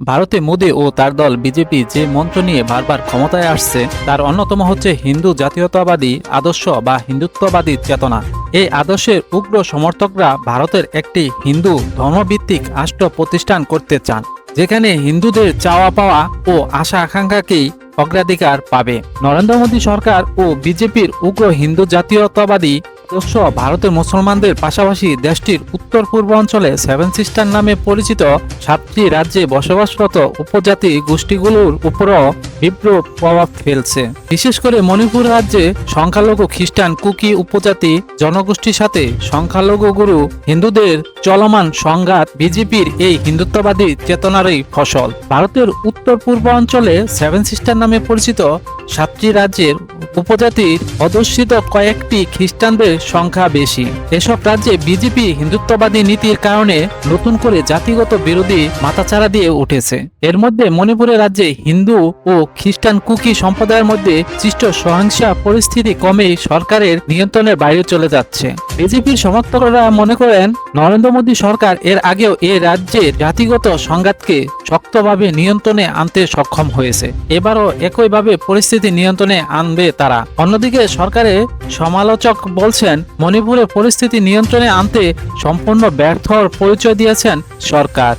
ভারতে মোদি ও তার দল বিজেপি যে মন্ত্র নিয়ে বারবার ক্ষমতায় আসছে তার অন্যতম হচ্ছে হিন্দু জাতীয়তাবাদী আদর্শ বা হিন্দুত্ববাদী চেতনা। এই আদর্শের উগ্র সমর্থকরা ভারতের একটি হিন্দু ধর্মভিত্তিক রাষ্ট্র প্রতিষ্ঠান করতে চান, যেখানে হিন্দুদের চাওয়া পাওয়া ও আশা আকাঙ্ক্ষাকেই অগ্রাধিকার পাবে। নরেন্দ্র মোদী সরকার ও বিজেপির উগ্র হিন্দু জাতীয়তাবাদী আদর্শ ভারতের মুসলমানদের পাশাপাশি দেশটির উত্তর পূর্ব অঞ্চলে সেভেন সিস্টার নামে পরিচিত 7টি রাজ্যে বসবাসরত উপজাতি গোষ্ঠীগুলোর উপরও বিপ্লব প্রভাব ফেলছে। বিশেষ করে মণিপুর রাজ্যে সংখ্যালঘু খ্রিস্টান কুকি উপজাতি জনগোষ্ঠীর সাথে সংখ্যালঘু গুরু হিন্দুদের চলমান সংঘাত বিজেপির এই হিন্দুত্ববাদী চেতনারই ফসল। ভারতের উত্তর পূর্ব অঞ্চলে সেভেন সিস্টার নামে পরিচিত 7টি রাজ্যের উপজাতির অধ্যুষিত কয়েকটি খ্রিস্টানদের সংখ্যা বেশি। এসব রাজ্যে বিজেপি হিন্দুত্ববাদী নীতির কারণে নতুন করে জাতিগত বিরোধী মাথাচাড়া দিয়ে উঠেছে। এর মধ্যে মণিপুরের রাজ্যে হিন্দু ও খ্রিস্টান কুকি সম্প্রদায়ের মধ্যে সৃষ্ট সহিংসা পরিস্থিতি কমেই সরকারের নিয়ন্ত্রণের বাইরে চলে যাচ্ছে। বিজেপির সমর্থকরা মনে করেন নরেন্দ্র মোদী সরকার এর আগেও এ রাজ্যের জাতিগত সংঘাতকে শক্তভাবে নিয়ন্ত্রণে আনতে সক্ষম হয়েছে, এবারও একইভাবে পরিস্থিতি নিয়ন্ত্রণে আনবে তারা। অন্যদিকে সরকারের সমালোচক বলছেন মণিপুরে পরিস্থিতি নিয়ন্ত্রণে আনতে সম্পূর্ণ ব্যর্থর পরিচয় দিয়েছেন সরকার।